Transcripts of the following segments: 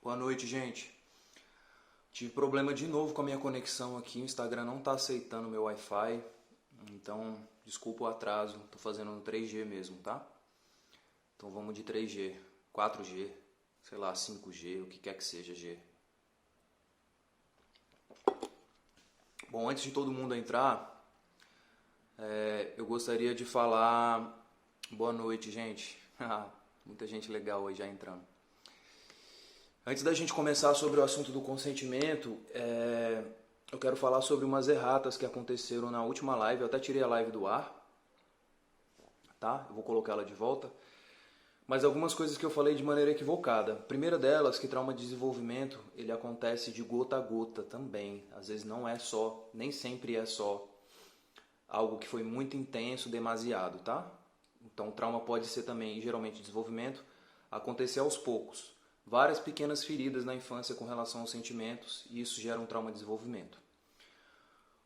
Boa noite, gente. Tive problema de novo com a minha conexão aqui, o Instagram não está aceitando meu Wi-Fi, então desculpa o atraso, estou fazendo no 3G mesmo, tá? Então vamos de 3G, 4G, sei lá, 5G, o que quer que seja G. Bom, antes de todo mundo entrar, eu gostaria de falar boa noite, gente. Muita gente legal hoje já entrando. Antes da gente começar sobre o assunto do consentimento, eu quero falar sobre umas erratas que aconteceram na última live. Eu até tirei a live do ar, tá? Eu vou colocar ela de volta. Mas algumas coisas que eu falei de maneira equivocada. A primeira delas, que trauma de desenvolvimento, ele acontece de gota a gota também. Às vezes não é só, nem sempre é só algo que foi muito intenso, demasiado, tá? Então o trauma pode ser também, geralmente, desenvolvimento, acontecer aos poucos. Várias pequenas feridas na infância com relação aos sentimentos, e isso gera um trauma de desenvolvimento.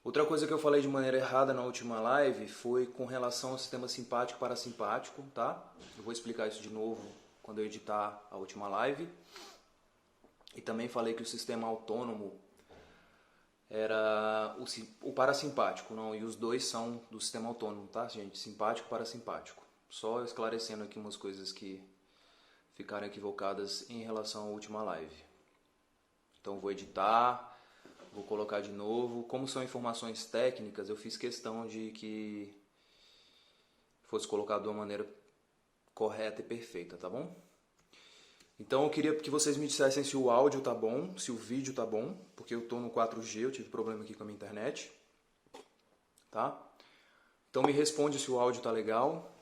Outra coisa que eu falei de maneira errada na última live foi com relação ao sistema simpático e parasimpático, tá? Eu vou explicar isso de novo quando eu editar a última live. E também falei que o sistema autônomo era o parasimpático, não? E os dois são do sistema autônomo, tá, gente? Simpático e parasimpático. Só esclarecendo aqui umas coisas que ficaram equivocadas em relação à última live. Então vou editar, vou colocar de novo. Como são informações técnicas, eu fiz questão de que fosse colocado de uma maneira correta e perfeita, tá bom? Então eu queria que vocês me dissessem se o áudio tá bom, se o vídeo tá bom, porque eu tô no 4G, eu tive problema aqui com a minha internet, tá? Então me responde se o áudio tá legal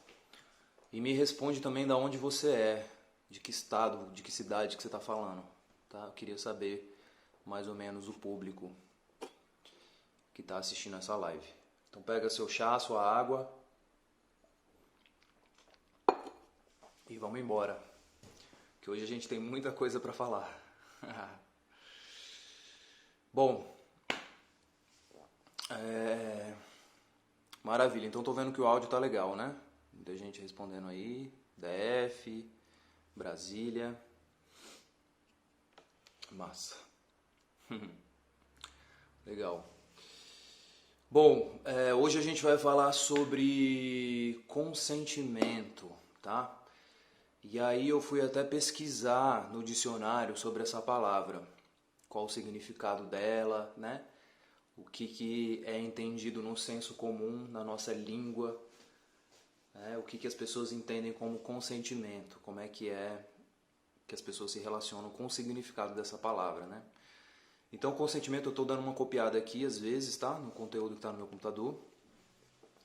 e me responde também de onde você é. De que estado, de que cidade que você está falando, tá? Eu queria saber mais ou menos o público que está assistindo essa live. Então pega seu chá, sua água e vamos embora, que hoje a gente tem muita coisa para falar. Bom, maravilha, então tô vendo que o áudio tá legal, né? Muita gente respondendo aí, DF... Brasília. Massa. Legal. Bom, hoje a gente vai falar sobre consentimento, tá? E aí eu fui até pesquisar no dicionário sobre essa palavra. Qual o significado dela, né? O que é entendido no senso comum, na nossa língua. O que as pessoas entendem como consentimento, como é que as pessoas se relacionam com o significado dessa palavra, né? Então, consentimento, eu estou dando uma copiada aqui, às vezes, tá? No conteúdo que está no meu computador.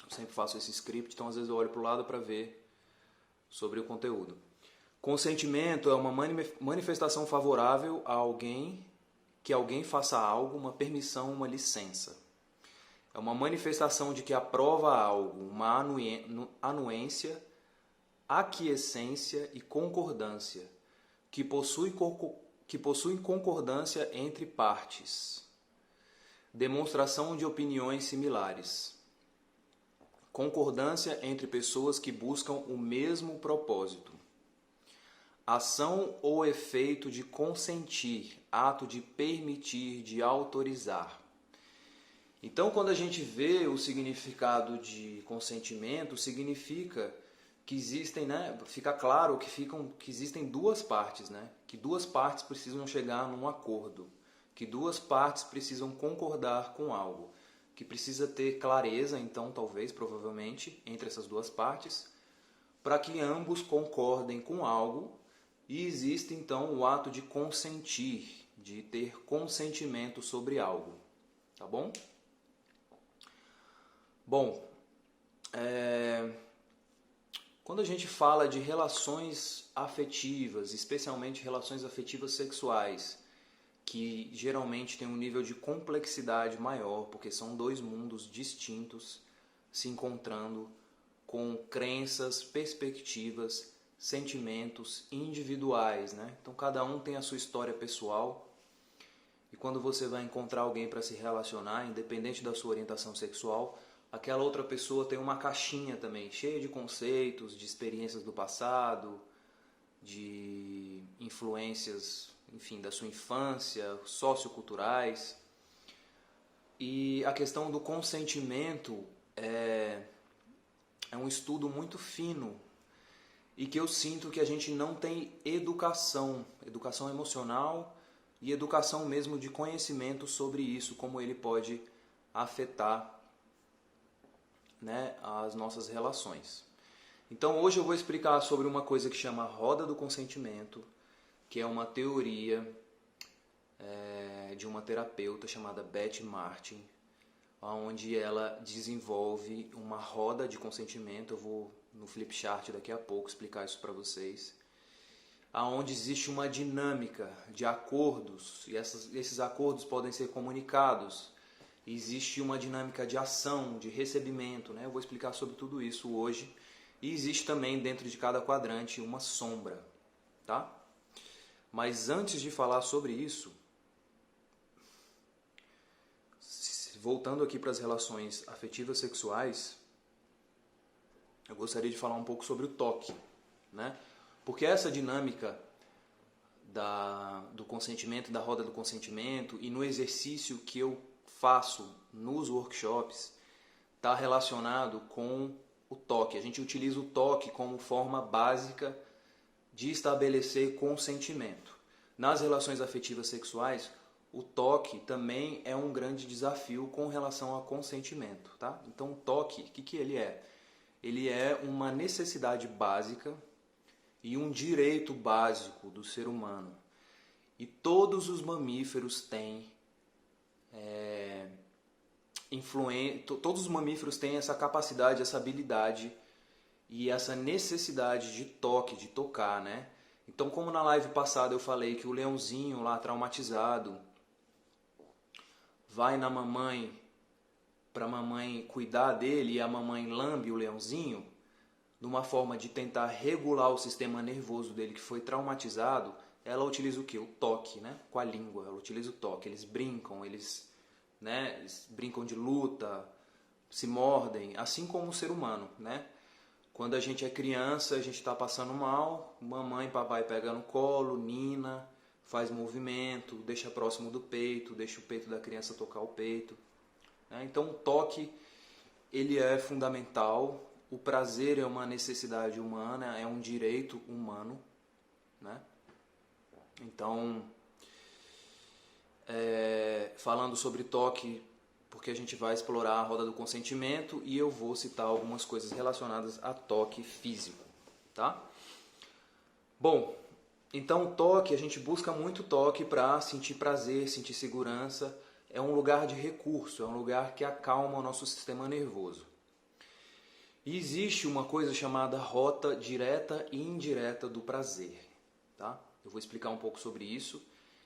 Eu sempre faço esse script, então às vezes eu olho para o lado para ver sobre o conteúdo. Consentimento é uma manifestação favorável a alguém, que alguém faça algo, uma permissão, uma licença. É uma manifestação de que aprova algo, uma anuência, aquiescência e concordância, que possui concordância entre partes. Demonstração de opiniões similares. Concordância entre pessoas que buscam o mesmo propósito. Ação ou efeito de consentir, ato de permitir, de autorizar. Então, quando a gente vê o significado de consentimento, significa que existem, né? Fica claro que existem duas partes, né? Que duas partes precisam chegar num acordo, que duas partes precisam concordar com algo, que precisa ter clareza, então, talvez, provavelmente, entre essas duas partes, para que ambos concordem com algo e existe, então, o ato de consentir, de ter consentimento sobre algo, tá bom? Bom, quando a gente fala de relações afetivas, especialmente relações afetivas sexuais, que geralmente tem um nível de complexidade maior, porque são dois mundos distintos se encontrando com crenças, perspectivas, sentimentos individuais, né? Então cada um tem a sua história pessoal e quando você vai encontrar alguém para se relacionar, independente da sua orientação sexual, aquela outra pessoa tem uma caixinha também, cheia de conceitos, de experiências do passado, de influências enfim, da sua infância, socioculturais. E a questão do consentimento é um estudo muito fino e que eu sinto que a gente não tem educação emocional e educação mesmo de conhecimento sobre isso, como ele pode afetar, né, as nossas relações. Então hoje eu vou explicar sobre uma coisa que chama roda do consentimento, que é uma teoria de uma terapeuta chamada Beth Martin, onde ela desenvolve uma roda de consentimento. Eu vou no flipchart daqui a pouco explicar isso para vocês, aonde existe uma dinâmica de acordos, e esses acordos podem ser comunicados. Existe uma dinâmica de ação, de recebimento, né? Eu vou explicar sobre tudo isso hoje. E existe também dentro de cada quadrante uma sombra, tá? Mas antes de falar sobre isso, voltando aqui para as relações afetivas sexuais, eu gostaria de falar um pouco sobre o toque, né? Porque essa dinâmica do consentimento, da roda do consentimento, e no exercício que eu faço nos workshops, está relacionado com o toque. A gente utiliza o toque como forma básica de estabelecer consentimento. Nas relações afetivas sexuais, o toque também é um grande desafio com relação ao consentimento, tá? Então o toque, o que ele é? Ele é uma necessidade básica e um direito básico do ser humano. E todos os mamíferos têm todos os mamíferos têm essa capacidade, essa habilidade e essa necessidade de toque, de tocar, né? Então, como na live passada eu falei que o leãozinho lá traumatizado vai na mamãe para a mamãe cuidar dele e a mamãe lambe o leãozinho, numa forma de tentar regular o sistema nervoso dele que foi traumatizado, ela utiliza o quê? O toque, né? Com a língua, ela utiliza o toque. Eles brincam, eles brincam de luta, se mordem, assim como o ser humano, né? Quando a gente é criança, a gente está passando mal, mamãe e papai pegam no colo, nina, faz movimento, deixa próximo do peito, deixa o peito da criança tocar o peito, né? Então o toque, ele é fundamental. O prazer é uma necessidade humana, é um direito humano, né? Então, falando sobre toque, porque a gente vai explorar a roda do consentimento e eu vou citar algumas coisas relacionadas a toque físico, tá? Bom, então o toque, a gente busca muito toque para sentir prazer, sentir segurança. É um lugar de recurso, é um lugar que acalma o nosso sistema nervoso. E existe uma coisa chamada rota direta e indireta do prazer, tá? Eu vou explicar um pouco sobre isso.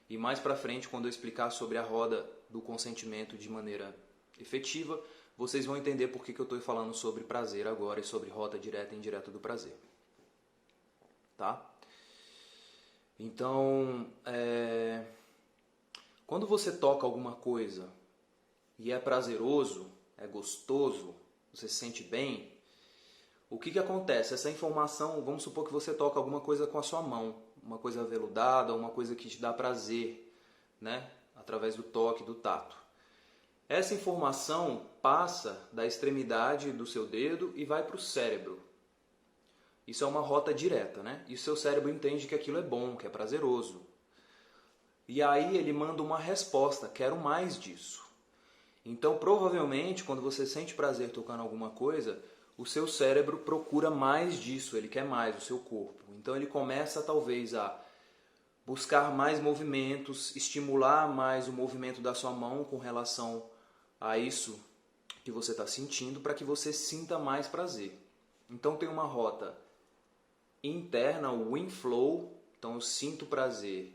E mais para frente, quando eu explicar sobre a roda do consentimento de maneira efetiva, vocês vão entender por que eu estou falando sobre prazer agora e sobre rota direta e indireta do prazer. Tá? Então, quando você toca alguma coisa e é prazeroso, é gostoso, você se sente bem, o que acontece? Essa informação, vamos supor que você toca alguma coisa com a sua mão, uma coisa aveludada, uma coisa que te dá prazer, né? Através do toque, do tato. Essa informação passa da extremidade do seu dedo e vai para o cérebro. Isso é uma rota direta, né? E o seu cérebro entende que aquilo é bom, que é prazeroso. E aí ele manda uma resposta, quero mais disso. Então, provavelmente, quando você sente prazer tocando alguma coisa, o seu cérebro procura mais disso, ele quer mais, o seu corpo. Então ele começa talvez a buscar mais movimentos, estimular mais o movimento da sua mão com relação a isso que você está sentindo, para que você sinta mais prazer. Então tem uma rota interna, o inflow, então eu sinto prazer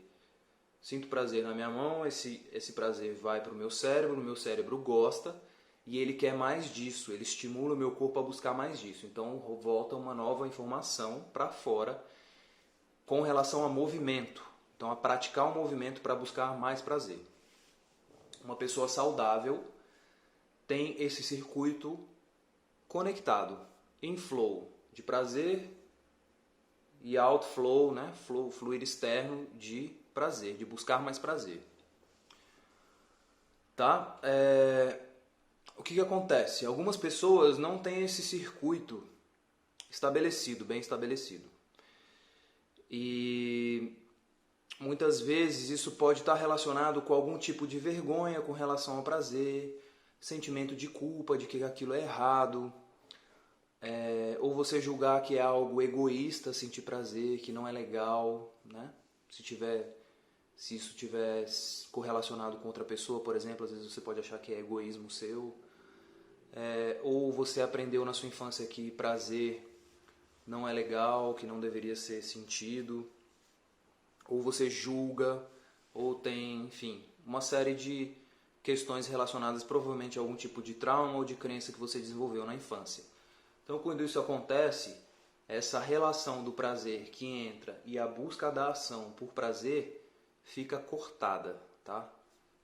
na minha mão, esse prazer vai para o meu cérebro gosta, e ele quer mais disso, ele estimula o meu corpo a buscar mais disso. Então volta uma nova informação para fora com relação a movimento. Então a praticar o movimento para buscar mais prazer. Uma pessoa saudável tem esse circuito conectado. Inflow de prazer e outflow, né? Fluir externo de prazer, de buscar mais prazer. Tá? O que acontece? Algumas pessoas não têm esse circuito estabelecido, bem estabelecido. E muitas vezes isso pode estar relacionado com algum tipo de vergonha com relação ao prazer, sentimento de culpa de que aquilo é errado, ou você julgar que é algo egoísta sentir prazer, que não é legal, né? Se isso tiver correlacionado com outra pessoa, por exemplo, às vezes você pode achar que é egoísmo seu, ou você aprendeu na sua infância que prazer não é legal, que não deveria ser sentido, ou você julga, ou tem, enfim, uma série de questões relacionadas provavelmente a algum tipo de trauma ou de crença que você desenvolveu na infância. Então, quando isso acontece, essa relação do prazer que entra e a busca da ação por prazer fica cortada, tá?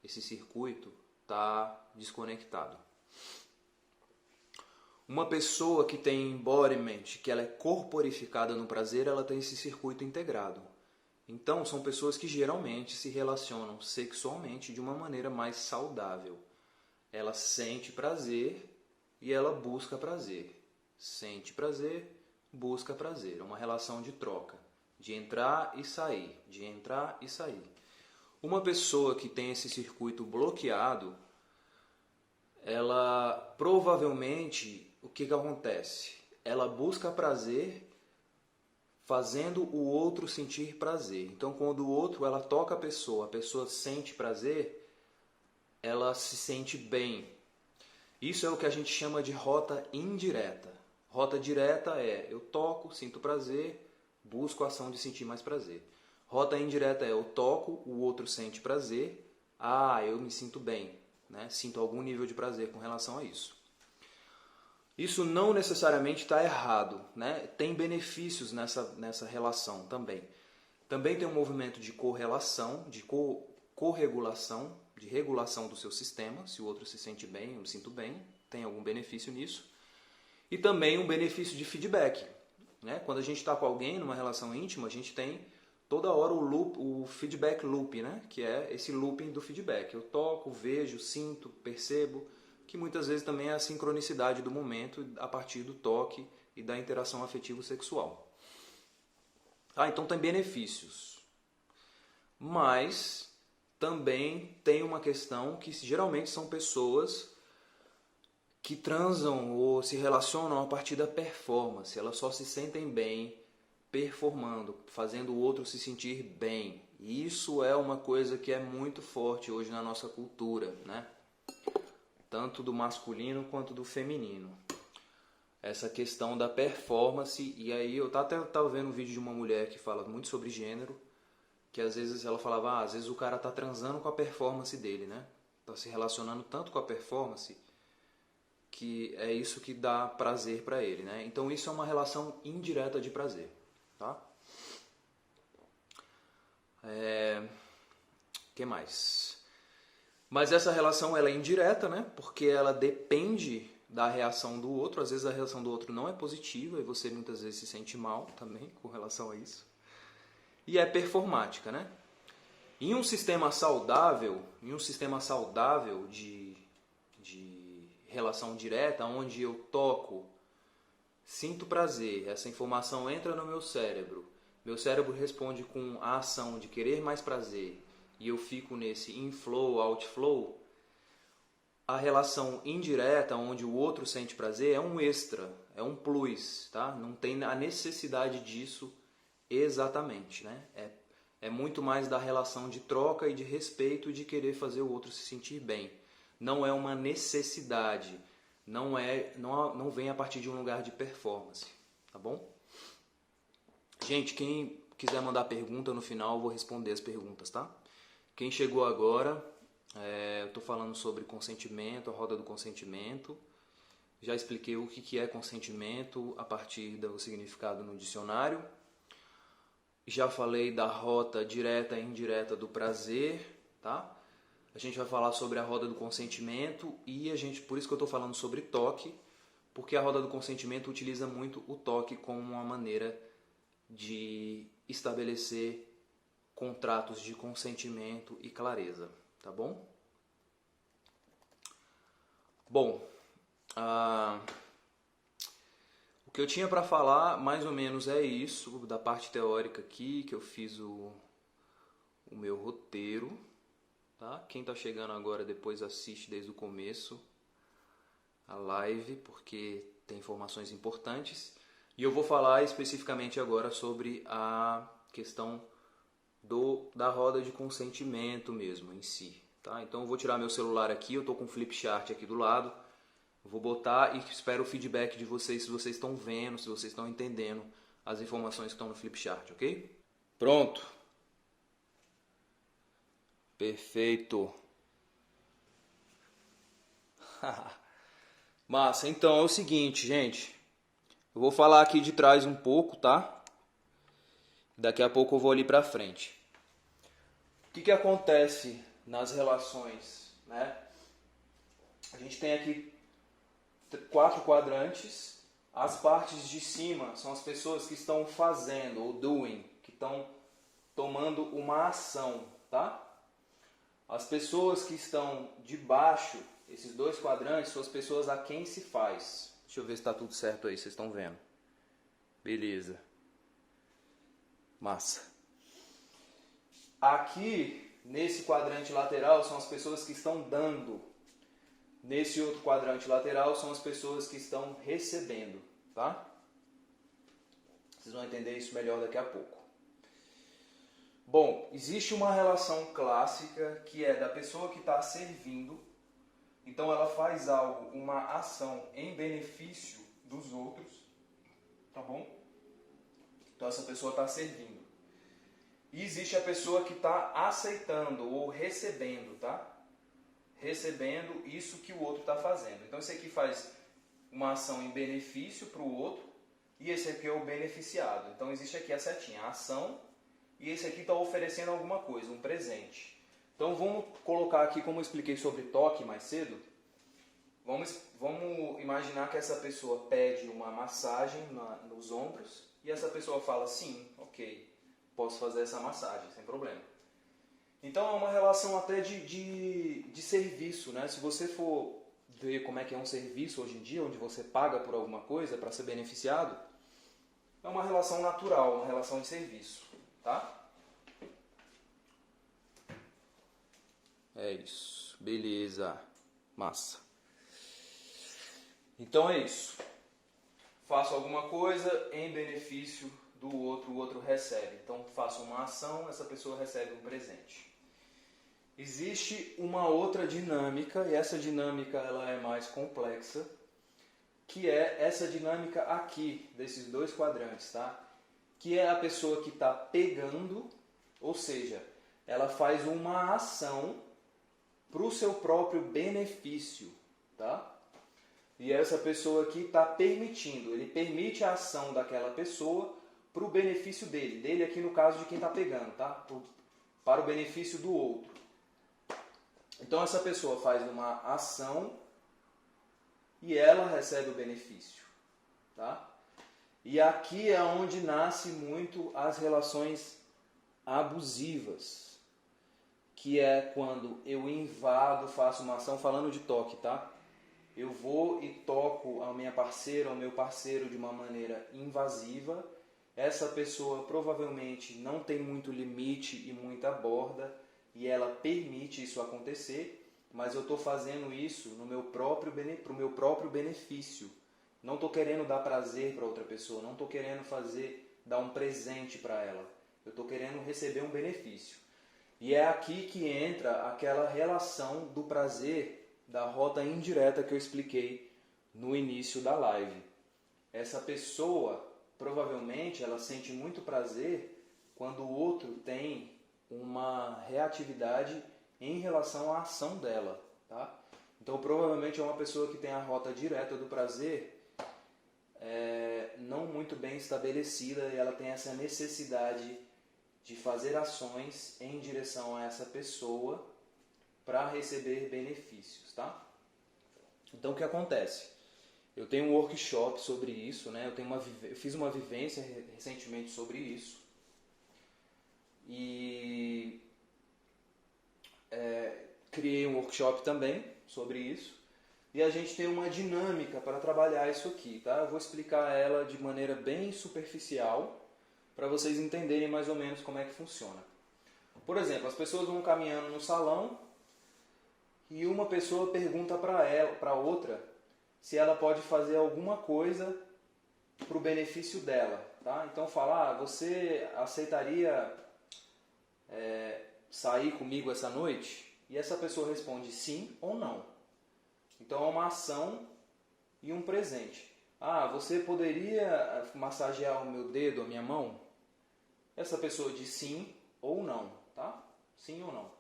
Esse circuito está desconectado. Uma pessoa que tem embodiment, que ela é corporificada no prazer, ela tem esse circuito integrado. Então, são pessoas que geralmente se relacionam sexualmente de uma maneira mais saudável. Ela sente prazer e ela busca prazer. Sente prazer, busca prazer. É uma relação de troca, de entrar e sair, de entrar e sair. Uma pessoa que tem esse circuito bloqueado, ela provavelmente, o que acontece? Ela busca prazer fazendo o outro sentir prazer. Então, quando o outro, ela toca a pessoa sente prazer, ela se sente bem. Isso é o que a gente chama de rota indireta. Rota direta é eu toco, sinto prazer, busco a ação de sentir mais prazer. Rota indireta é eu toco, o outro sente prazer, eu me sinto bem, né? Sinto algum nível de prazer com relação a isso. Isso não necessariamente está errado, né? Tem benefícios nessa relação também. Também tem um movimento de correlação, de corregulação, de regulação do seu sistema. Se o outro se sente bem, eu me sinto bem, tem algum benefício nisso. E também um benefício de feedback, né? Quando a gente está com alguém numa relação íntima, a gente tem toda hora o feedback loop, né? Que é esse looping do feedback. Eu toco, vejo, sinto, percebo, que muitas vezes também é a sincronicidade do momento a partir do toque e da interação afetivo-sexual. Então tem benefícios. Mas também tem uma questão que geralmente são pessoas que transam ou se relacionam a partir da performance. Elas só se sentem bem performando, fazendo o outro se sentir bem. E isso é uma coisa que é muito forte hoje na nossa cultura, né? Tanto do masculino quanto do feminino. Essa questão da performance. E aí eu tava vendo um vídeo de uma mulher que fala muito sobre gênero, que às vezes ela falava, às vezes o cara tá transando com a performance dele, né? Tá se relacionando tanto com a performance que é isso que dá prazer para ele, né? Então isso é uma relação indireta de prazer, tá? Que mais? Mas essa relação ela é indireta, né? Porque ela depende da reação do outro. Às vezes a reação do outro não é positiva e você muitas vezes se sente mal também com relação a isso. E é performática, né? Em um sistema saudável de relação direta, onde eu toco, sinto prazer, essa informação entra no meu cérebro responde com a ação de querer mais prazer e eu fico nesse inflow, outflow, a relação indireta, onde o outro sente prazer, é um extra, é um plus, tá? Não tem a necessidade disso exatamente, né? É muito mais da relação de troca e de respeito e de querer fazer o outro se sentir bem. Não é uma necessidade, não vem a partir de um lugar de performance, tá bom? Gente, quem quiser mandar pergunta no final, eu vou responder as perguntas, tá? Quem chegou agora, eu estou falando sobre consentimento, a roda do consentimento. Já expliquei o que é consentimento a partir do significado no dicionário. Já falei da rota direta e indireta do prazer, tá? A gente vai falar sobre a roda do consentimento e por isso que eu estou falando sobre toque, porque a roda do consentimento utiliza muito o toque como uma maneira de estabelecer contratos de consentimento e clareza, tá bom? Bom, o que eu tinha para falar mais ou menos é isso, da parte teórica aqui, que eu fiz o meu roteiro, tá? Quem está chegando agora depois assiste desde o começo a live, porque tem informações importantes. E eu vou falar especificamente agora sobre a questão da roda de consentimento mesmo em si, tá? Então eu vou tirar meu celular aqui, eu estou com o Flipchart aqui do lado, eu vou botar e espero o feedback de vocês, se vocês estão vendo, se vocês estão entendendo as informações que estão no Flipchart, ok? Pronto. Perfeito. Massa, então é o seguinte, gente. Eu vou falar aqui de trás um pouco, tá? Daqui a pouco eu vou ali pra frente. O que acontece nas relações, né? A gente tem aqui 4 quadrantes. As partes de cima são as pessoas que estão fazendo, ou doing, que estão tomando uma ação, tá? As pessoas que estão de baixo, esses 2 quadrantes, são as pessoas a quem se faz. Deixa eu ver se está tudo certo aí, vocês estão vendo. Beleza. Massa. Aqui, nesse quadrante lateral, são as pessoas que estão dando. Nesse outro quadrante lateral, são as pessoas que estão recebendo, tá? Vocês vão entender isso melhor daqui a pouco. Bom, existe uma relação clássica que é da pessoa que está servindo. Então ela faz algo, uma ação em benefício dos outros, tá bom? Então essa pessoa está servindo. E existe a pessoa que está aceitando ou recebendo, tá? Recebendo isso que o outro está fazendo. Então esse aqui faz uma ação em benefício para o outro e esse aqui é o beneficiado. Então existe aqui a setinha, a ação, e esse aqui está oferecendo alguma coisa, um presente. Então vamos colocar aqui, como eu expliquei sobre toque mais cedo, vamos imaginar que essa pessoa pede uma massagem nos ombros e essa pessoa fala, sim, ok, posso fazer essa massagem, sem problema. Então é uma relação até de serviço, né? Se você for ver como é que é um serviço hoje em dia, onde você paga por alguma coisa para ser beneficiado, é uma relação natural, uma relação de serviço, tá? É isso, beleza, massa. Então é isso. Faço alguma coisa em benefício do outro, o outro recebe. Então faço uma ação, essa pessoa recebe um presente. Existe uma outra dinâmica, e essa dinâmica ela é mais complexa, que é essa dinâmica aqui, desses 2 quadrantes, tá? Que é a pessoa que está pegando, ou seja, ela faz uma ação para o seu próprio benefício, tá? E essa pessoa aqui está permitindo, ele permite a ação daquela pessoa para o benefício dele aqui no caso de quem está pegando, tá? Para o benefício do outro. Então essa pessoa faz uma ação e ela recebe o benefício, tá? E aqui é onde nasce muito as relações abusivas, que é quando eu invado, faço uma ação, falando de toque, tá? Eu vou e toco a minha parceira ou meu parceiro de uma maneira invasiva. Essa pessoa provavelmente não tem muito limite e muita borda e ela permite isso acontecer, mas eu estou fazendo isso para o meu próprio benefício. Não estou querendo dar prazer para outra pessoa, não estou querendo dar um presente para ela. Eu estou querendo receber um benefício. E é aqui que entra aquela relação do prazer da rota indireta que eu expliquei no início da live. Essa pessoa, provavelmente, ela sente muito prazer quando o outro tem uma reatividade em relação à ação dela, tá? Então, provavelmente é uma pessoa que tem a rota direta do prazer não muito bem estabelecida e ela tem essa necessidade de fazer ações em direção a essa pessoa para receber benefícios, tá? Então, o que acontece? Eu tenho um workshop sobre isso, né? Eu fiz uma vivência recentemente sobre isso. e criei um workshop também sobre isso. E a gente tem uma dinâmica para trabalhar isso aqui, tá? Eu vou explicar ela de maneira bem superficial para vocês entenderem mais ou menos como é que funciona. Por exemplo, as pessoas vão caminhando no salão e uma pessoa pergunta para outra se ela pode fazer alguma coisa para o benefício dela, tá? Então fala, você aceitaria sair comigo essa noite? E essa pessoa responde sim ou não. Então é uma ação e um presente. Você poderia massagear o meu dedo, a minha mão? Essa pessoa diz sim ou não, tá? Sim ou não.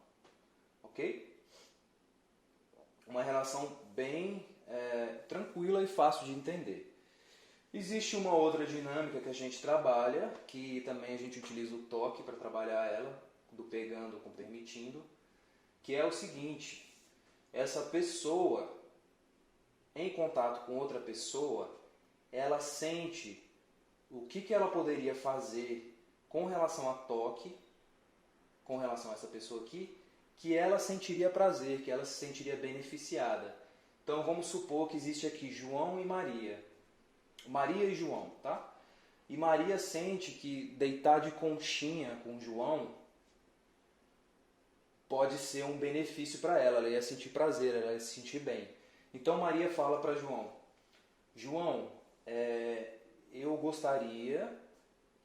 Ok? Uma relação bem tranquila e fácil de entender. Existe uma outra dinâmica que a gente trabalha, que também a gente utiliza o toque para trabalhar ela, do pegando com permitindo, que é o seguinte: essa pessoa, em contato com outra pessoa, ela sente o que ela poderia fazer com relação a toque, com relação a essa pessoa aqui, que ela sentiria prazer, que ela se sentiria beneficiada. Então vamos supor que existe aqui João e Maria. Maria e João, tá? E Maria sente que deitar de conchinha com João pode ser um benefício para ela. Ela ia sentir prazer, ela ia se sentir bem. Então Maria fala para João: João, eu gostaria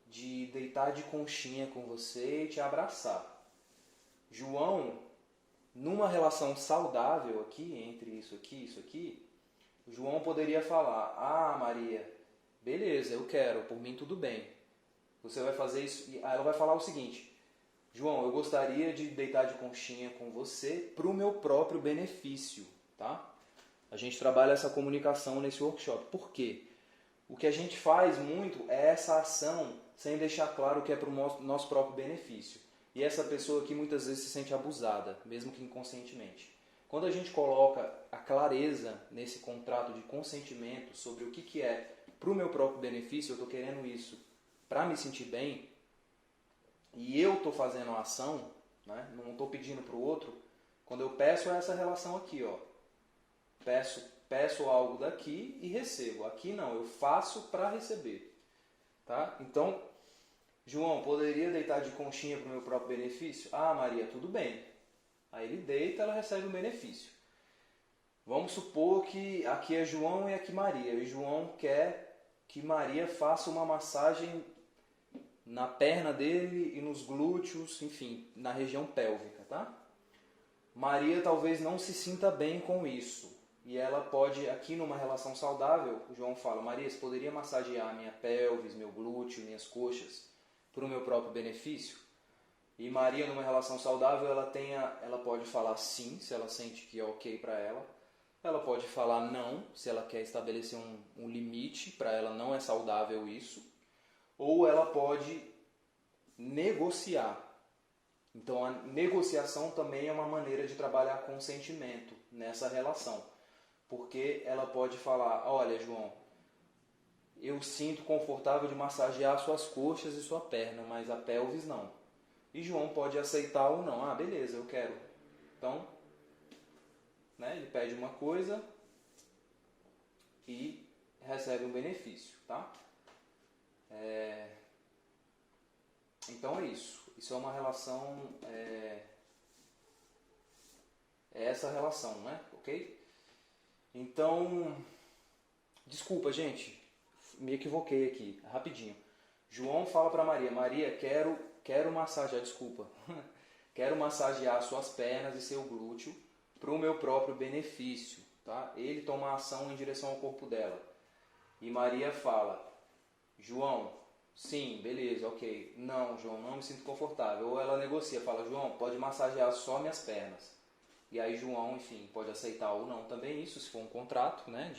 de deitar de conchinha com você e te abraçar. João, numa relação saudável aqui, entre isso aqui, João poderia falar: Maria, beleza, eu quero, por mim tudo bem. Você vai fazer isso. E ela vai falar o seguinte: João, eu gostaria de deitar de conchinha com você para o meu próprio benefício, tá? A gente trabalha essa comunicação nesse workshop. Por quê? O que a gente faz muito é essa ação sem deixar claro que é para o nosso próprio benefício. E essa pessoa aqui muitas vezes se sente abusada, mesmo que inconscientemente. Quando a gente coloca a clareza nesse contrato de consentimento sobre o que é para o meu próprio benefício, eu estou querendo isso para me sentir bem, e eu estou fazendo a ação, né? Não estou pedindo para o outro. Quando eu peço essa relação aqui, ó, peço algo daqui e recebo. Aqui não, eu faço para receber. Tá? Então, João, poderia deitar de conchinha para o meu próprio benefício? Maria, tudo bem. Aí ele deita, ela recebe o benefício. Vamos supor que aqui é João e aqui Maria. E João quer que Maria faça uma massagem na perna dele e nos glúteos, enfim, na região pélvica, tá? Maria talvez não se sinta bem com isso. E ela pode, aqui numa relação saudável, o João fala: Maria, você poderia massagear minha pelvis, meu glúteo, minhas coxas, para o meu próprio benefício? E Maria, numa relação saudável, ela pode falar sim, se ela sente que é ok para ela. Ela pode falar não, se ela quer estabelecer um limite, para ela não é saudável isso. Ou ela pode negociar. Então a negociação também é uma maneira de trabalhar consentimento nessa relação. Porque ela pode falar: olha, João, eu sinto confortável de massagear suas coxas e sua perna, mas a pelvis não. E João pode aceitar ou não. Beleza, eu quero. Então, né, ele pede uma coisa e recebe um benefício, tá? Então é isso. Isso é uma relação... É essa relação, né? Ok? Então, desculpa, gente, me equivoquei aqui, rapidinho. João fala para Maria: Maria, quero massagear, desculpa, quero massagear suas pernas e seu glúteo para o meu próprio benefício, tá? Ele toma a ação em direção ao corpo dela. E Maria fala: João, sim, beleza, ok. Não, João, não me sinto confortável. Ou ela negocia, fala: João, pode massagear só minhas pernas. E aí João, enfim, pode aceitar ou não também isso, se for um contrato, né,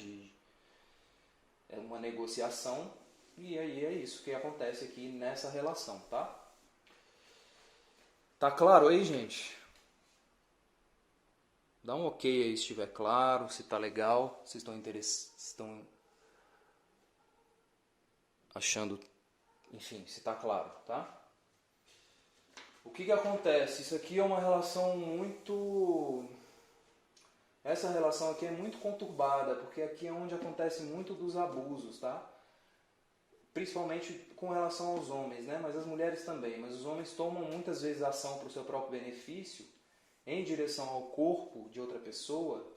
é uma negociação. E aí é isso que acontece aqui nessa relação, tá? Tá claro aí, gente? Dá um ok aí se estiver claro, se tá legal, se estão achando, enfim, se tá claro, tá? O que acontece? Isso aqui é uma relação muito... Essa relação aqui é muito conturbada, porque aqui é onde acontece muito dos abusos, tá? Principalmente com relação aos homens, né? Mas as mulheres também. Mas os homens tomam muitas vezes ação para o seu próprio benefício, em direção ao corpo de outra pessoa,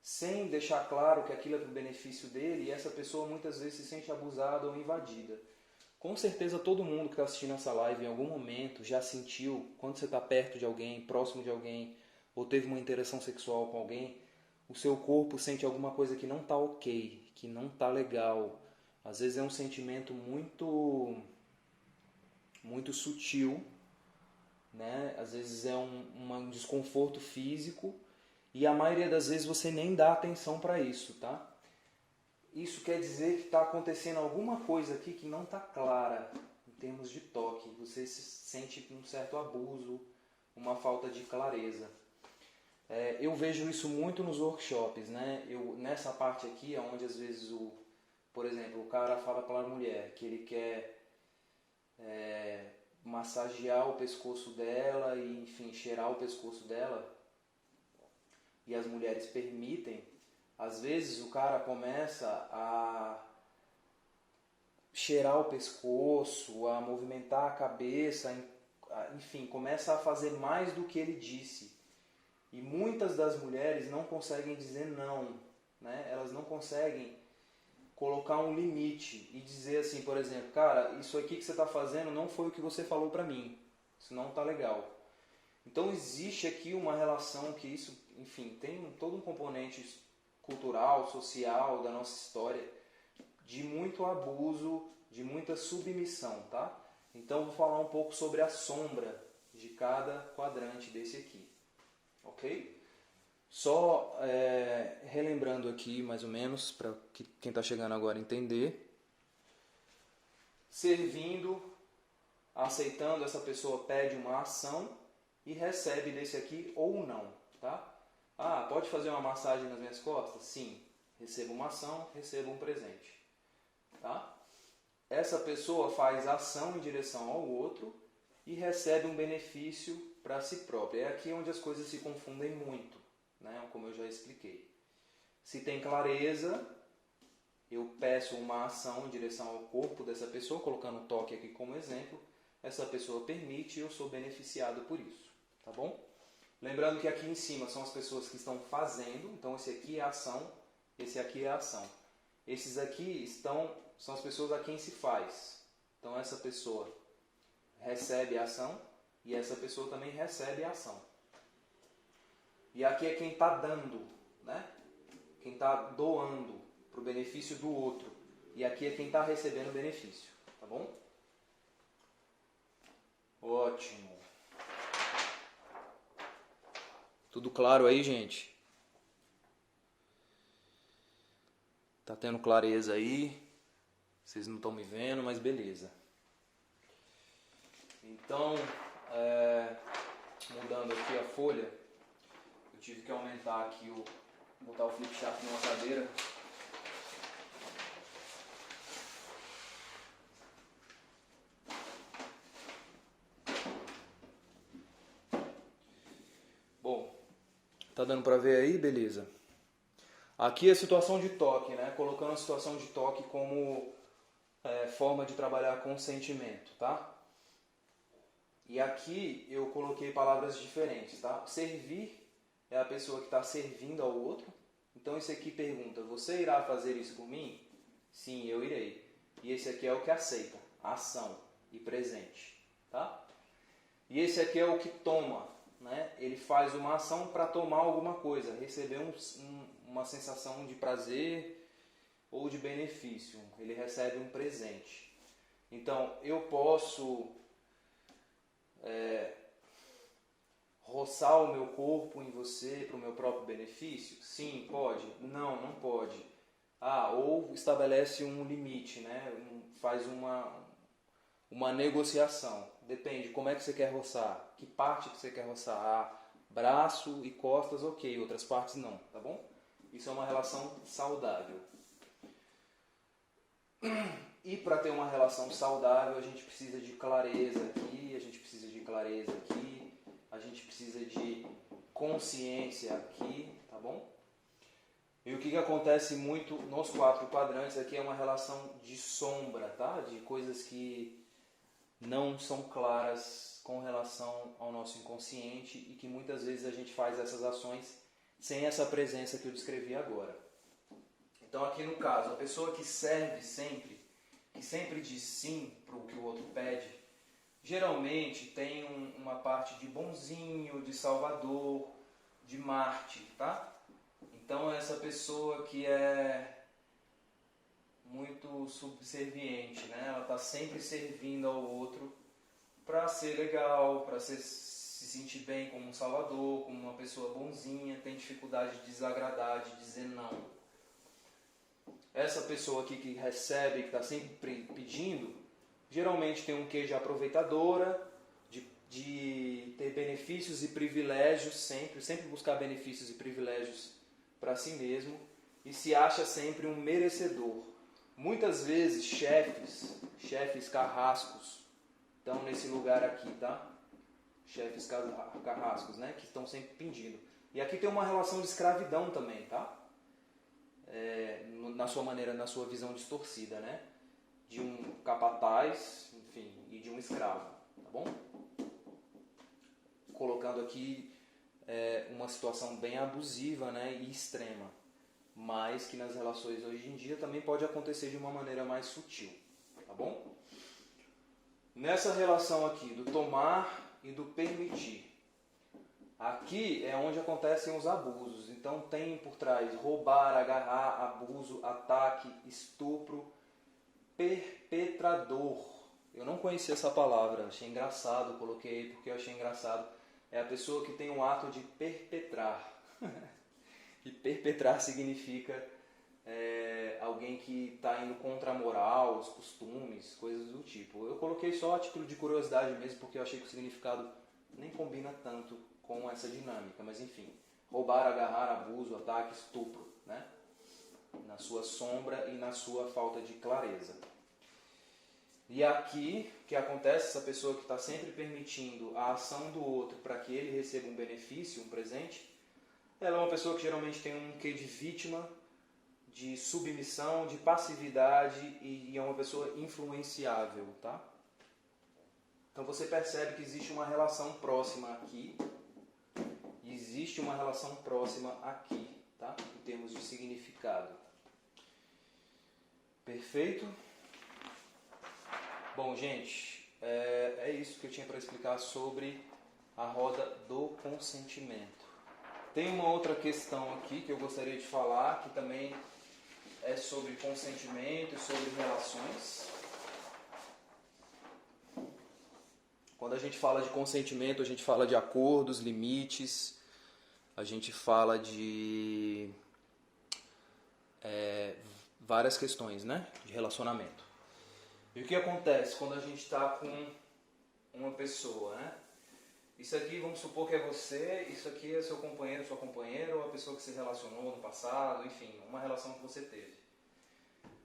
sem deixar claro que aquilo é para o benefício dele, e essa pessoa muitas vezes se sente abusada ou invadida. Com certeza todo mundo que está assistindo essa live em algum momento já sentiu, quando você está perto de alguém, próximo de alguém, ou teve uma interação sexual com alguém, o seu corpo sente alguma coisa que não está ok, que não está legal. Às vezes é um sentimento muito sutil, né? Às vezes é um desconforto físico, e a maioria das vezes você nem dá atenção para isso, tá? Isso quer dizer que está acontecendo alguma coisa aqui que não está clara em termos de toque. Você se sente um certo abuso, uma falta de clareza. Eu vejo isso muito nos workshops, né? Nessa parte aqui é onde às vezes, por exemplo, o cara fala para a mulher que ele quer massagear o pescoço dela e, enfim, cheirar o pescoço dela, e as mulheres permitem. Às vezes o cara começa a cheirar o pescoço, a movimentar a cabeça, enfim, começa a fazer mais do que ele disse. E muitas das mulheres não conseguem dizer não, né? Elas não conseguem colocar um limite e dizer assim, por exemplo, cara, isso aqui que você está fazendo não foi o que você falou para mim, isso não está legal. Então existe aqui uma relação que isso, enfim, tem todo um componente cultural, social da nossa história, de muito abuso, de muita submissão, tá? Então vou falar um pouco sobre a sombra de cada quadrante desse aqui, ok? Só relembrando aqui mais ou menos, para quem está chegando agora entender. Servindo, aceitando, essa pessoa pede uma ação e recebe desse aqui ou não, tá? Ah, pode fazer uma massagem nas minhas costas? Sim. Recebo uma ação, recebo um presente. Tá? Essa pessoa faz ação em direção ao outro e recebe um benefício para si própria. É aqui onde as coisas se confundem muito, né? Como eu já expliquei. Se tem clareza, eu peço uma ação em direção ao corpo dessa pessoa, colocando o toque aqui como exemplo. Essa pessoa permite e eu sou beneficiado por isso. Tá bom? Lembrando que aqui em cima são as pessoas que estão fazendo, então esse aqui é a ação, esse aqui é a ação. Esses aqui são as pessoas a quem se faz. Então essa pessoa recebe a ação e essa pessoa também recebe a ação. E aqui é quem está dando, né? Quem está doando para o benefício do outro. E aqui é quem está recebendo o benefício. Tá bom? Ótimo. Tudo claro aí, gente? Tá tendo clareza aí? Vocês não estão me vendo, mas beleza. Então, mudando aqui a folha, eu tive que aumentar aqui botar o flip chart numa cadeira. Bom, tá dando pra ver aí? Beleza. Aqui é a situação de toque, né? Colocando a situação de toque como forma de trabalhar com sentimento, tá? E aqui eu coloquei palavras diferentes, tá? Servir é a pessoa que está servindo ao outro. Então esse aqui pergunta, você irá fazer isso por mim? Sim, eu irei. E esse aqui é o que aceita, ação e presente, tá? E esse aqui é o que toma, né? Ele faz uma ação para tomar alguma coisa, receber uma sensação de prazer ou de benefício. Ele recebe um presente. Então, eu posso roçar o meu corpo em você para o meu próprio benefício? Sim, pode. Não, não pode. Ou estabelece um limite, né? Faz uma negociação. Depende, como é que você quer roçar? Que parte que você quer roçar? Braço e costas, ok. Outras partes não, tá bom? Isso é uma relação saudável. E para ter uma relação saudável, a gente precisa de clareza aqui, a gente precisa de clareza aqui, a gente precisa de consciência aqui, tá bom? E o que acontece muito nos 4 quadrantes aqui é uma relação de sombra, tá? De coisas que não são claras com relação ao nosso inconsciente e que muitas vezes a gente faz essas ações sem essa presença que eu descrevi agora. Então aqui no caso, a pessoa que serve sempre, que sempre diz sim para o que o outro pede, geralmente tem uma parte de bonzinho, de salvador, de mártir, tá? Então essa pessoa que é muito subserviente, né? Ela está sempre servindo ao outro para ser legal, para se sentir bem como um salvador, como uma pessoa bonzinha, tem dificuldade de desagradar, de dizer não. Essa pessoa aqui que recebe, que está sempre pedindo, geralmente tem um quê de aproveitadora, de ter benefícios e privilégios sempre buscar benefícios e privilégios para si mesmo e se acha sempre um merecedor. Muitas vezes chefes carrascos estão nesse lugar aqui, tá? Chefes carrascos, né? Que estão sempre pedindo. E aqui tem uma relação de escravidão também, tá? Na sua maneira, na sua visão distorcida, né? De um capataz, enfim, e de um escravo, tá bom? Colocando aqui uma situação bem abusiva, né? E extrema, mas que nas relações hoje em dia também pode acontecer de uma maneira mais sutil, tá bom? Nessa relação aqui do tomar e do permitir, aqui é onde acontecem os abusos. Então tem por trás roubar, agarrar, abuso, ataque, estupro, perpetrador. Eu não conhecia essa palavra, achei engraçado, coloquei porque eu achei engraçado. É a pessoa que tem o ato de perpetrar. E perpetrar significa alguém que está indo contra a moral, os costumes, coisas do tipo. Eu coloquei só a título de curiosidade mesmo, porque eu achei que o significado nem combina tanto com essa dinâmica. Mas enfim, roubar, agarrar, abuso, ataque, estupro, né? Na sua sombra e na sua falta de clareza. E aqui, o que acontece? Essa pessoa que está sempre permitindo a ação do outro para que ele receba um benefício, um presente, ela é uma pessoa que geralmente tem um quê de vítima, de submissão, de passividade e é uma pessoa influenciável, tá? Então você percebe que existe uma relação próxima aqui e existe uma relação próxima aqui, tá? Em termos de significado. Perfeito? Bom, gente, é isso que eu tinha para explicar sobre a roda do consentimento. Tem uma outra questão aqui que eu gostaria de falar, que também é sobre consentimento e sobre relações. Quando a gente fala de consentimento, a gente fala de acordos, limites, a gente fala de várias questões, né, de relacionamento. E o que acontece quando a gente está com uma pessoa, né? Isso aqui, vamos supor que é você, isso aqui é seu companheiro, sua companheira, ou a pessoa que se relacionou no passado, enfim, uma relação que você teve.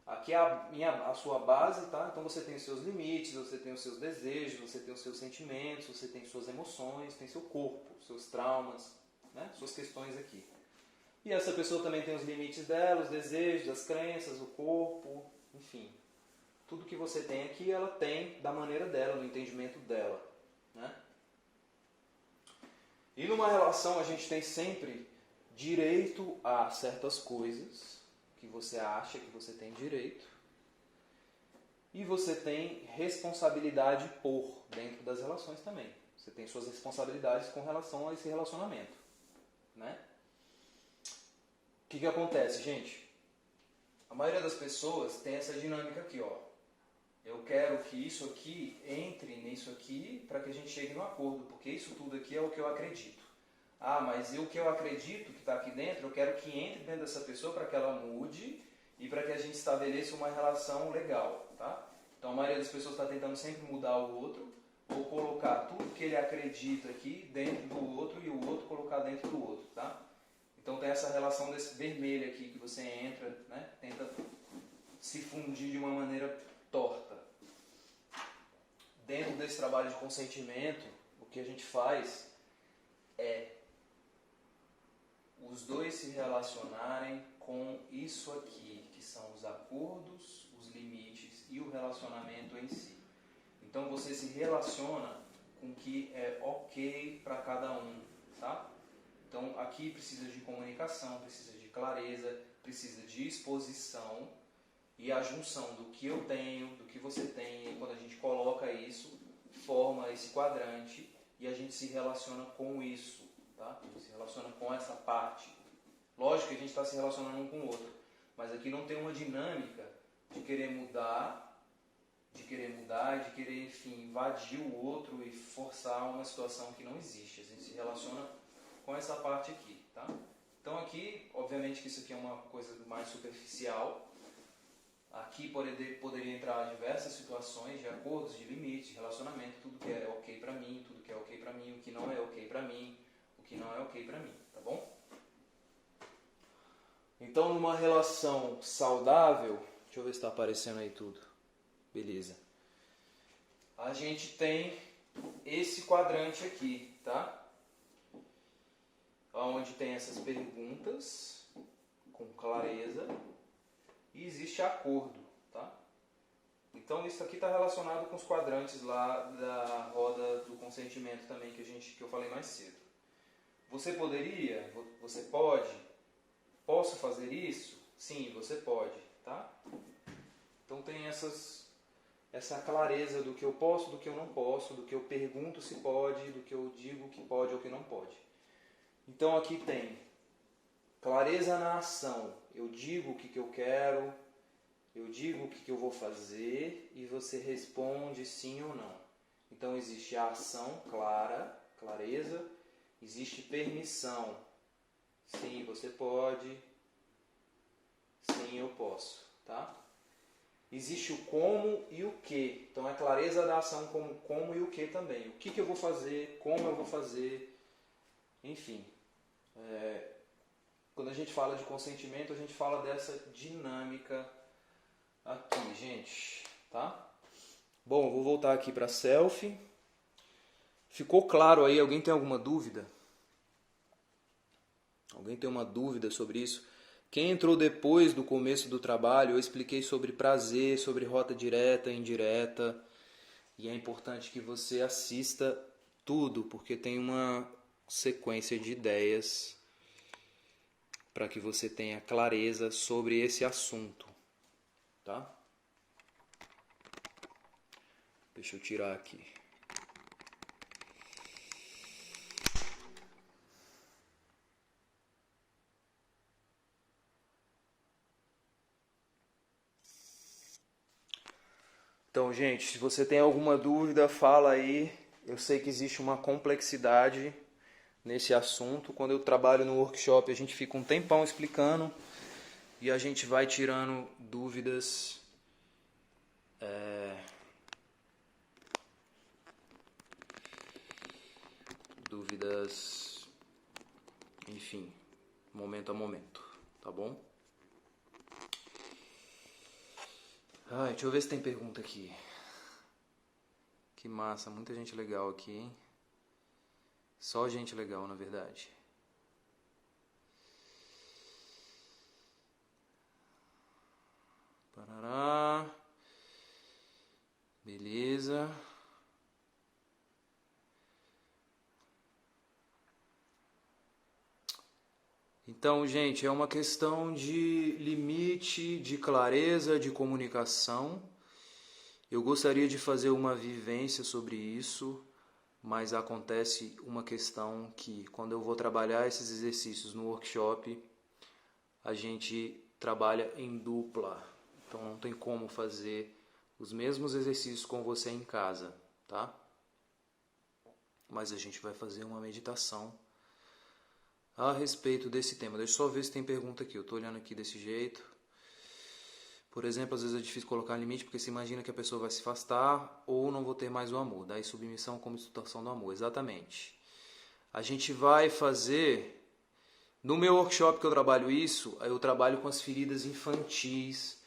Aqui é a sua base, tá? Então você tem os seus limites, você tem os seus desejos, você tem os seus sentimentos, você tem suas emoções, tem seu corpo, seus traumas, né? Suas questões aqui. E essa pessoa também tem os limites dela, os desejos, as crenças, o corpo, enfim. Tudo que você tem aqui, ela tem da maneira dela, no entendimento dela, né? E numa relação a gente tem sempre direito a certas coisas que você acha que você tem direito e você tem responsabilidade por dentro das relações também. Você tem suas responsabilidades com relação a esse relacionamento, né? O que acontece, gente? A maioria das pessoas tem essa dinâmica aqui, ó. Eu quero que isso aqui entre nisso aqui para que a gente chegue no acordo, porque isso tudo aqui é o que eu acredito. Ah, mas o que eu acredito que está aqui dentro, eu quero que entre dentro dessa pessoa para que ela mude e para que a gente estabeleça uma relação legal, tá? Então a maioria das pessoas está tentando sempre mudar o outro ou colocar tudo que ele acredita aqui dentro do outro e o outro colocar dentro do outro, tá? Então tem essa relação desse vermelho aqui que você entra, né? Tenta se fundir de uma maneira torta. Dentro desse trabalho de consentimento, o que a gente faz é os dois se relacionarem com isso aqui, que são os acordos, os limites e o relacionamento em si. Então você se relaciona com o que é ok para cada um, tá? Então aqui precisa de comunicação, precisa de clareza, precisa de exposição e a junção do que eu tenho, do que você tem, e quando a gente coloca isso, forma esse quadrante e a gente se relaciona com isso, tá? A gente se relaciona com essa parte. Lógico que a gente está se relacionando um com o outro, mas aqui não tem uma dinâmica de querer mudar, de querer, enfim, invadir o outro e forçar uma situação que não existe. A gente se relaciona com essa parte aqui, tá? Então aqui, obviamente que isso aqui é uma coisa mais superficial. Aqui poderia entrar diversas situações de acordos, de limites, de relacionamento, tudo que é ok pra mim, tudo que é ok pra mim, o que não é ok pra mim, o que não é ok pra mim, tá bom? Então, numa relação saudável, deixa eu ver se está aparecendo aí tudo. Beleza. A gente tem esse quadrante aqui, tá? Onde tem essas perguntas com clareza e existe acordo, tá? Então isso aqui está relacionado com os quadrantes lá da roda do consentimento também que eu falei mais cedo. Você poderia? Você pode? Posso fazer isso? Sim, você pode, tá? Então tem essa clareza do que eu posso, do que eu não posso, do que eu pergunto se pode, do que eu digo que pode ou que não pode. Então aqui tem clareza na ação. Eu digo o que eu quero, eu digo o que eu vou fazer e você responde sim ou não. Então existe a ação clara, clareza, existe permissão. Sim, você pode. Sim, eu posso, tá? Existe o como e o que. Então é clareza da ação como e o que também. O que eu vou fazer, como eu vou fazer, enfim. Quando a gente fala de consentimento, a gente fala dessa dinâmica aqui, gente, tá? Bom, vou voltar aqui para selfie. Ficou claro aí? Alguém tem alguma dúvida? Alguém tem uma dúvida sobre isso? Quem entrou depois do começo do trabalho, eu expliquei sobre prazer, sobre rota direta e indireta. E é importante que você assista tudo, porque tem uma sequência de ideias para que você tenha clareza sobre esse assunto, tá? Deixa eu tirar aqui. Então, gente, se você tem alguma dúvida, fala aí. Eu sei que existe uma complexidade nesse assunto. Quando eu trabalho no workshop, a gente fica um tempão explicando e a gente vai tirando dúvidas. Enfim, momento a momento, tá bom? Deixa eu ver se tem pergunta aqui. Que massa, muita gente legal aqui, hein? Só gente legal, na verdade. Parará. Beleza. Então, gente, é uma questão de limite, de clareza, de comunicação. Eu gostaria de fazer uma vivência sobre isso, mas acontece uma questão que, quando eu vou trabalhar esses exercícios no workshop, a gente trabalha em dupla. Então não tem como fazer os mesmos exercícios com você em casa, tá? Mas a gente vai fazer uma meditação a respeito desse tema. Deixa eu só ver se tem pergunta aqui. Eu estou olhando aqui desse jeito. Por exemplo, às vezes é difícil colocar limite porque se imagina que a pessoa vai se afastar ou não vou ter mais o amor. Daí submissão como situação do amor. Exatamente. A gente vai fazer... No meu workshop que eu trabalho isso, eu trabalho com as feridas infantis,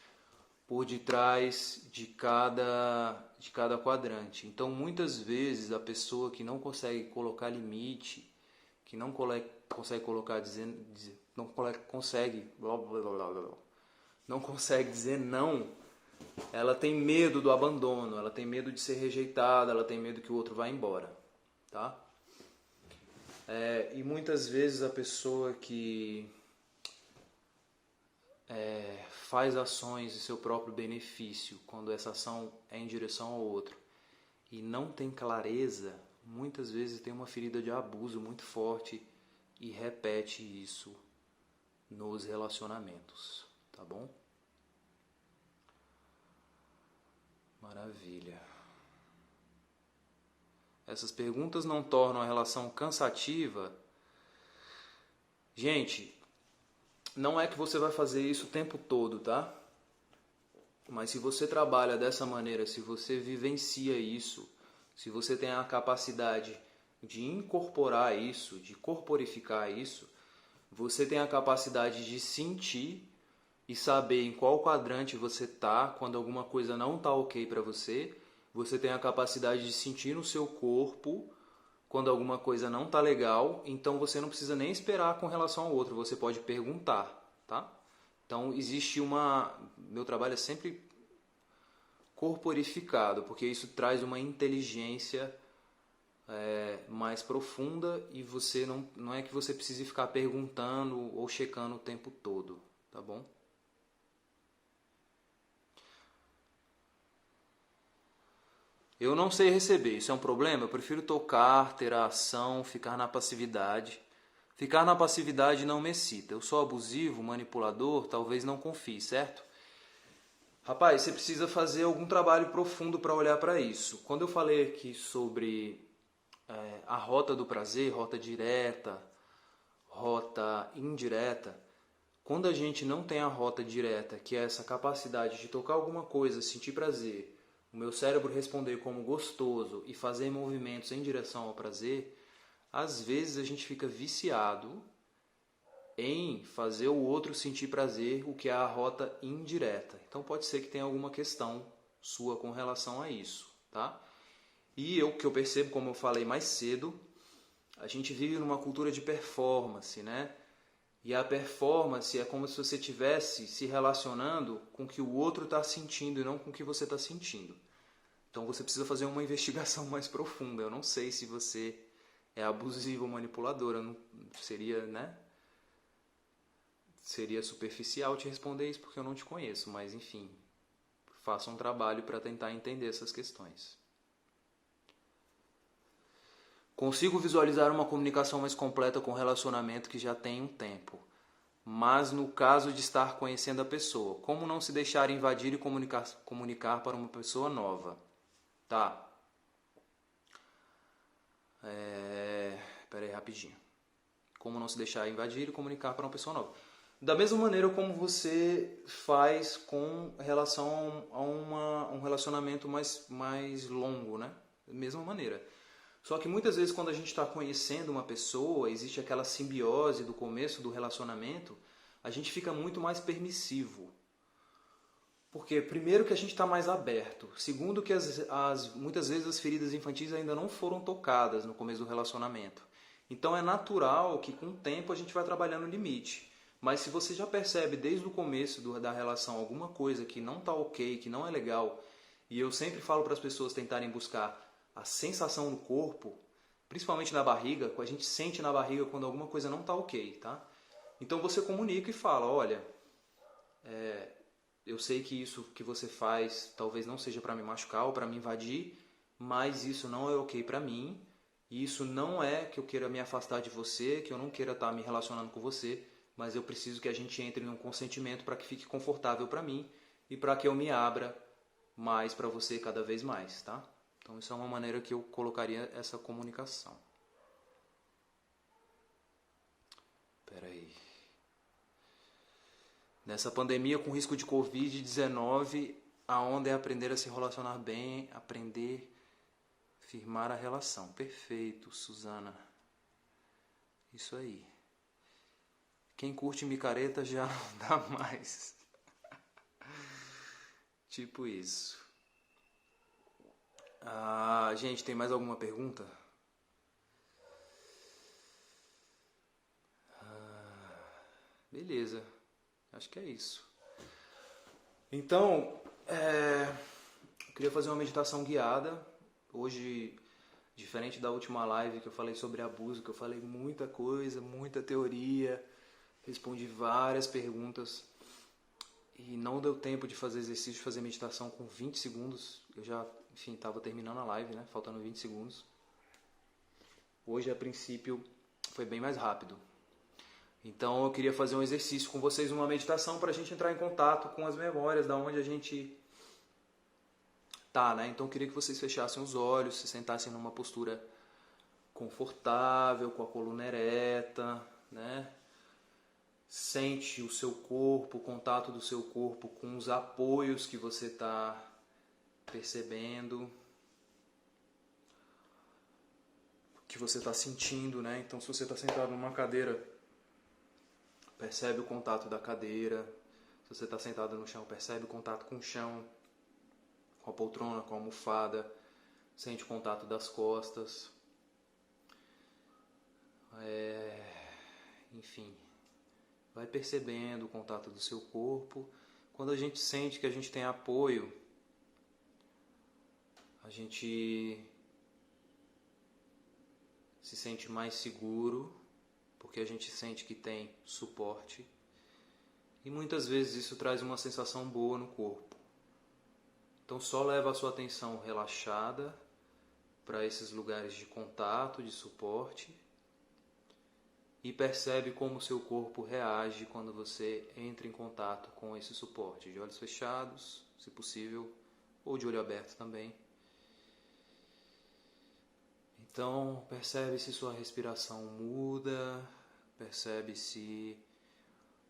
por detrás de cada quadrante. Então, muitas vezes, a pessoa que não consegue colocar limite, que não consegue colocar não consegue dizer não, ela tem medo do abandono, ela tem medo de ser rejeitada, ela tem medo que o outro vá embora, tá? E muitas vezes a pessoa que faz ações de seu próprio benefício, quando essa ação é em direção ao outro, e não tem clareza, muitas vezes tem uma ferida de abuso muito forte e repete isso nos relacionamentos, tá bom? Maravilha. Essas perguntas não tornam a relação cansativa? Gente, não é que você vai fazer isso o tempo todo, tá? Mas se você trabalha dessa maneira, se você vivencia isso, se você tem a capacidade de incorporar isso, de corporificar isso, você tem a capacidade de sentir e saber em qual quadrante você tá quando alguma coisa não tá ok para você. Você tem a capacidade de sentir no seu corpo quando alguma coisa não tá legal. Então você não precisa nem esperar com relação ao outro. Você pode perguntar, tá? Então existe meu trabalho é sempre corporificado, porque isso traz uma inteligência mais profunda e você não é que você precise ficar perguntando ou checando o tempo todo, tá bom? Eu não sei receber, isso é um problema? Eu prefiro tocar, ter a ação, ficar na passividade. Ficar na passividade não me excita. Eu sou abusivo, manipulador, talvez não confie, certo? Rapaz, você precisa fazer algum trabalho profundo para olhar para isso. Quando eu falei aqui sobre a rota do prazer, rota direta, rota indireta, quando a gente não tem a rota direta, que é essa capacidade de tocar alguma coisa, sentir prazer, o meu cérebro responder como gostoso e fazer movimentos em direção ao prazer, às vezes a gente fica viciado em fazer o outro sentir prazer, o que é a rota indireta. Então pode ser que tenha alguma questão sua com relação a isso, tá? E o que eu percebo, como eu falei mais cedo, a gente vive numa cultura de performance, né? E a performance é como se você estivesse se relacionando com o que o outro está sentindo e não com o que você está sentindo. Então você precisa fazer uma investigação mais profunda. Eu não sei se você é abusivo ou manipulador. Seria, né? Seria superficial te responder isso porque eu não te conheço. Mas enfim, faça um trabalho para tentar entender essas questões. Consigo visualizar uma comunicação mais completa com o relacionamento que já tem um tempo. Mas no caso de estar conhecendo a pessoa, como não se deixar invadir e comunicar para uma pessoa nova? Tá. Peraí, rapidinho. Como não se deixar invadir e comunicar para uma pessoa nova? Da mesma maneira como você faz com relação a um relacionamento mais longo, né? Da mesma maneira. Só que muitas vezes quando a gente está conhecendo uma pessoa, existe aquela simbiose do começo do relacionamento, a gente fica muito mais permissivo. Porque primeiro que a gente está mais aberto, segundo que muitas vezes as feridas infantis ainda não foram tocadas no começo do relacionamento. Então é natural que com o tempo a gente vai trabalhando o limite. Mas se você já percebe desde o começo da relação alguma coisa que não está ok, que não é legal, e eu sempre falo para as pessoas tentarem buscar a sensação no corpo, principalmente na barriga, a gente sente na barriga quando alguma coisa não está ok, tá? Então você comunica e fala, olha, eu sei que isso que você faz talvez não seja para me machucar ou para me invadir, mas isso não é ok para mim, e isso não é que eu queira me afastar de você, que eu não queira estar me relacionando com você, mas eu preciso que a gente entre num consentimento para que fique confortável para mim e para que eu me abra mais para você cada vez mais, tá? Então isso é uma maneira que eu colocaria essa comunicação. Espera aí. Nessa pandemia com risco de Covid-19, a onda é aprender a se relacionar bem, aprender a firmar a relação. Perfeito, Suzana. Isso aí. Quem curte micareta já não dá mais. Tipo isso. Gente, tem mais alguma pergunta? Beleza. Acho que é isso. Então, eu queria fazer uma meditação guiada. Hoje, diferente da última live que eu falei sobre abuso, que eu falei muita coisa, muita teoria, respondi várias perguntas e não deu tempo de fazer exercício, de fazer meditação com 20 segundos. Eu já, enfim, estava terminando a live, né? Faltando 20 segundos. Hoje, a princípio, foi bem mais rápido. Então eu queria fazer um exercício com vocês, uma meditação para a gente entrar em contato com as memórias, da onde a gente tá, né? Então eu queria que vocês fechassem os olhos, se sentassem numa postura confortável, com a coluna ereta, né? Sente o seu corpo, o contato do seu corpo com os apoios que você está percebendo, que você está sentindo, né? Então se você está sentado numa cadeira, percebe o contato da cadeira. Se você está sentado no chão, percebe o contato com o chão, com a poltrona, com a almofada. Sente o contato das costas. Enfim, vai percebendo o contato do seu corpo. Quando a gente sente que a gente tem apoio, a gente se sente mais seguro, porque a gente sente que tem suporte. E muitas vezes isso traz uma sensação boa no corpo. Então só leva a sua atenção relaxada para esses lugares de contato, de suporte, e percebe como o seu corpo reage quando você entra em contato com esse suporte, de olhos fechados, se possível, ou de olho aberto também. Então percebe se sua respiração muda, percebe se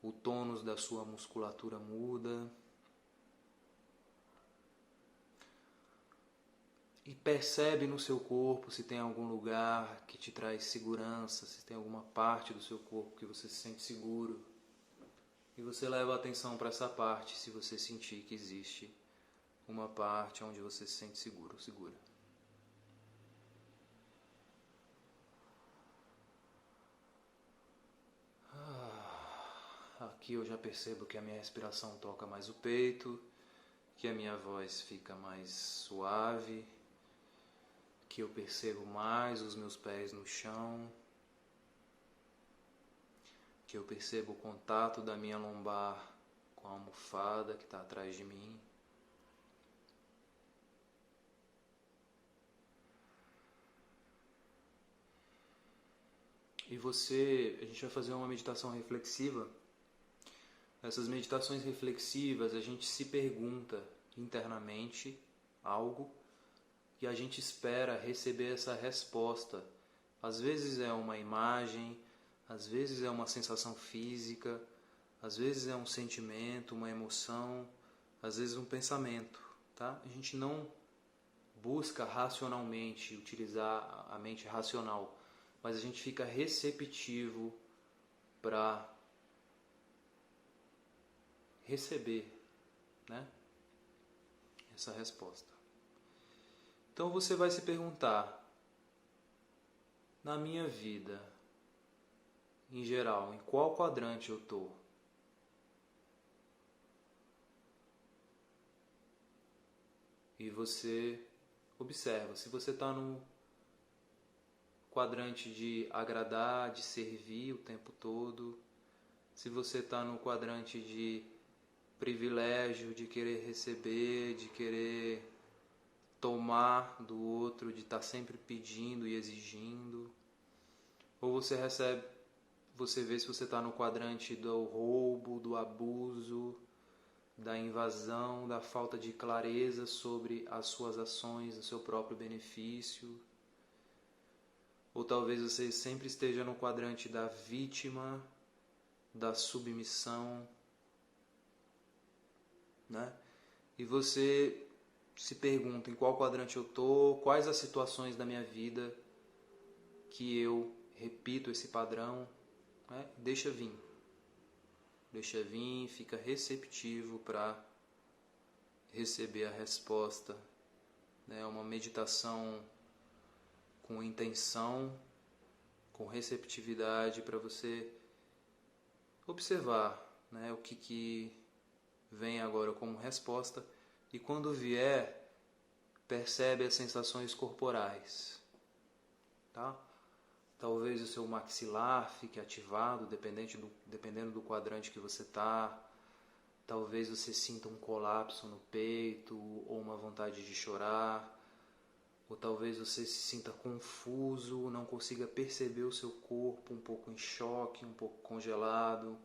o tônus da sua musculatura muda. E percebe no seu corpo se tem algum lugar que te traz segurança, se tem alguma parte do seu corpo que você se sente seguro. E você leva a atenção para essa parte se você sentir que existe uma parte onde você se sente seguro ou segura. Aqui eu já percebo que a minha respiração toca mais o peito, que a minha voz fica mais suave, que eu percebo mais os meus pés no chão, que eu percebo o contato da minha lombar com a almofada que está atrás de mim. E a gente vai fazer uma meditação reflexiva. Essas meditações reflexivas, a gente se pergunta internamente algo e a gente espera receber essa resposta. Às vezes é uma imagem, às vezes é uma sensação física, às vezes é um sentimento, uma emoção, às vezes um pensamento, tá? A gente não busca racionalmente utilizar a mente racional, mas a gente fica receptivo para receber, né, essa resposta. Então você vai se perguntar, na minha vida, em geral, em qual quadrante eu estou? E você observa, se você está no quadrante de agradar, de servir o tempo todo, se você está no quadrante de privilégio, de querer receber, de querer tomar do outro, de estar sempre pedindo e exigindo, ou você vê se você está no quadrante do roubo, do abuso, da invasão, da falta de clareza sobre as suas ações, o seu próprio benefício. Ou talvez você sempre esteja no quadrante da vítima, da submissão, né? E você se pergunta em qual quadrante eu estou, quais as situações da minha vida que eu repito esse padrão, né? Deixa vir, fica receptivo para receber a resposta. É uma meditação com intenção, com receptividade para você observar, né, o que vem agora como resposta, e quando vier, percebe as sensações corporais, tá? Talvez o seu maxilar fique ativado, dependendo do quadrante que você está. Talvez você sinta um colapso no peito, ou uma vontade de chorar, ou talvez você se sinta confuso, não consiga perceber o seu corpo, um pouco em choque, um pouco congelado,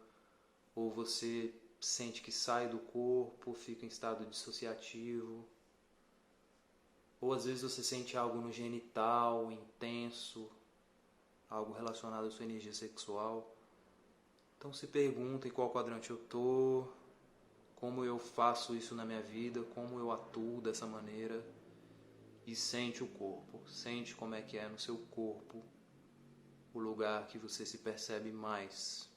ou você sente que sai do corpo, fica em estado dissociativo, ou às vezes você sente algo no genital, intenso, algo relacionado à sua energia sexual. Então se pergunta em qual quadrante eu estou, como eu faço isso na minha vida, como eu atuo dessa maneira, e sente o corpo, sente como é que é no seu corpo o lugar que você se percebe mais.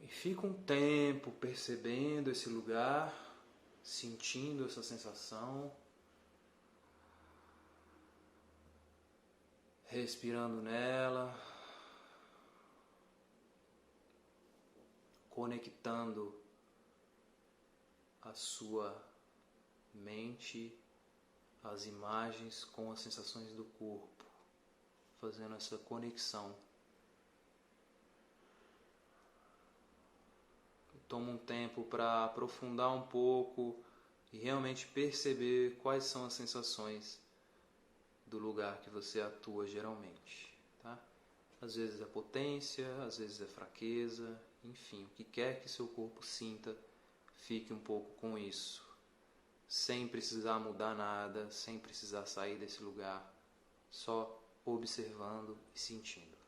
E fica um tempo percebendo esse lugar, sentindo essa sensação, respirando nela, conectando a sua mente, as imagens com as sensações do corpo, fazendo essa conexão. Toma um tempo para aprofundar um pouco e realmente perceber quais são as sensações do lugar que você atua geralmente, tá? Às vezes é potência, às vezes é fraqueza, enfim, o que quer que seu corpo sinta, fique um pouco com isso, sem precisar mudar nada, sem precisar sair desse lugar, só observando e sentindo.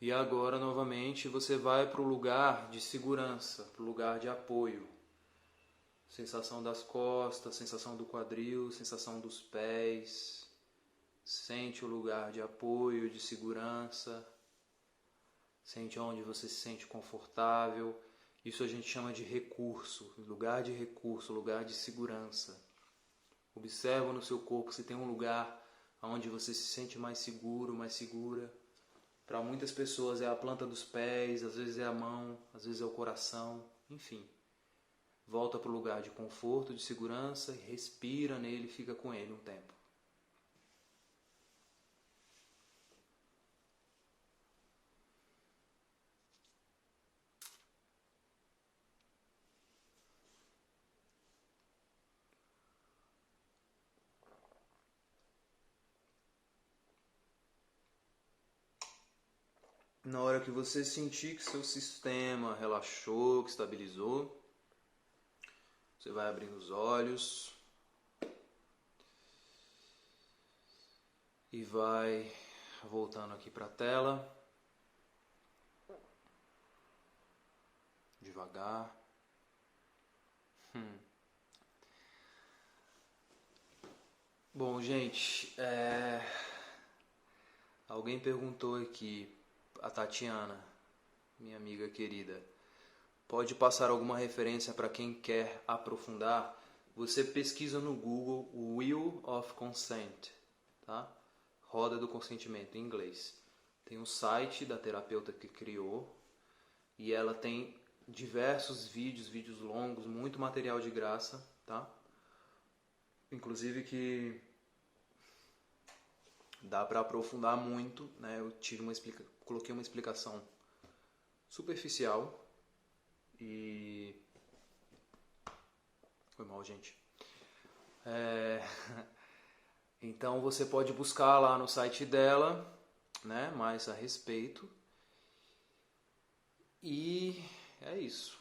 E agora, novamente, você vai para o lugar de segurança, para o lugar de apoio. Sensação das costas, sensação do quadril, sensação dos pés. Sente o lugar de apoio, de segurança. Sente onde você se sente confortável. Isso a gente chama de recurso, lugar de recurso, lugar de segurança. Observa no seu corpo se tem um lugar onde você se sente mais seguro, mais segura. Para muitas pessoas é a planta dos pés, às vezes é a mão, às vezes é o coração, enfim. Volta para o lugar de conforto, de segurança, respira nele e fica com ele um tempo. Na hora que você sentir que seu sistema relaxou, que estabilizou, você vai abrindo os olhos e vai voltando aqui para a tela, devagar. Bom, gente, alguém perguntou aqui, a Tatiana, minha amiga querida, pode passar alguma referência para quem quer aprofundar? Você pesquisa no Google Wheel of Consent, tá? Roda do consentimento em inglês. Tem um site da terapeuta que criou e ela tem diversos vídeos longos, muito material de graça, tá? Inclusive que dá para aprofundar muito, né? Eu coloquei uma explicação superficial e foi mal, gente. Então você pode buscar lá no site dela, né? Mais a respeito. E é isso.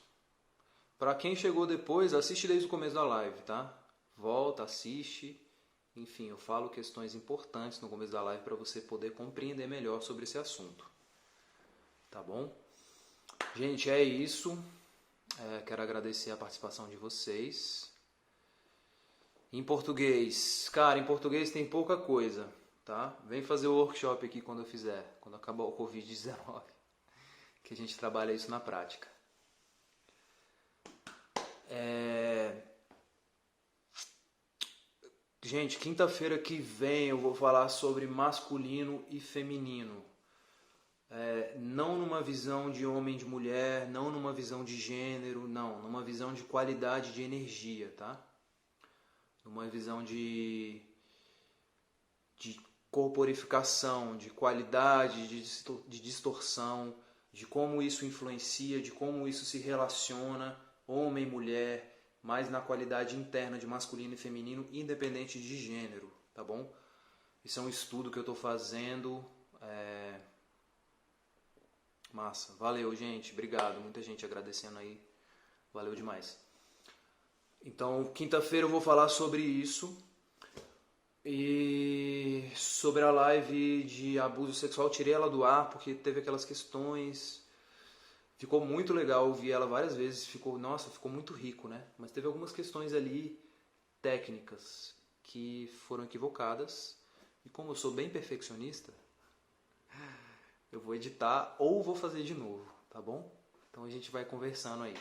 Para quem chegou depois, assiste desde o começo da live, tá? Volta, assiste. Enfim, eu falo questões importantes no começo da live para você poder compreender melhor sobre esse assunto. Tá bom? Gente, é isso. Quero agradecer a participação de vocês. Em português, cara, em português tem pouca coisa, tá? Vem fazer o workshop aqui quando eu fizer, quando acabar o Covid-19, que a gente trabalha isso na prática. Gente, quinta-feira que vem eu vou falar sobre masculino e feminino. Não numa visão de homem e de mulher, não numa visão de gênero, não. Numa visão de qualidade de energia, tá? Numa visão de corporificação, de qualidade, de distorção, de como isso influencia, de como isso se relaciona, homem e mulher, mais na qualidade interna de masculino e feminino, independente de gênero, tá bom? Isso é um estudo que eu estou fazendo. Massa. Valeu, gente. Obrigado. Muita gente agradecendo aí. Valeu demais. Então, quinta-feira eu vou falar sobre isso. E sobre a live de abuso sexual, tirei ela do ar porque teve aquelas questões. Ficou muito legal ouvir ela várias vezes. Ficou muito rico, né? Mas teve algumas questões ali técnicas que foram equivocadas. E como eu sou bem perfeccionista, eu vou editar ou vou fazer de novo, tá bom? Então a gente vai conversando aí.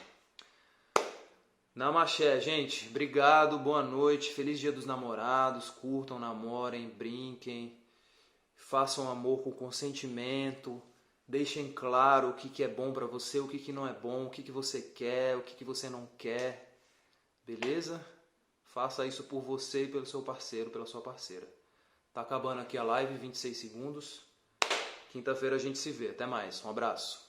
Namaste, gente. Obrigado, boa noite. Feliz Dia dos Namorados. Curtam, namorem, brinquem. Façam amor com consentimento. Deixem claro o que é bom pra você, o que não é bom, o que você quer, o que você não quer. Beleza? Faça isso por você e pelo seu parceiro, pela sua parceira. Tá acabando aqui a live, 26 segundos. Quinta-feira a gente se vê. Até mais. Um abraço.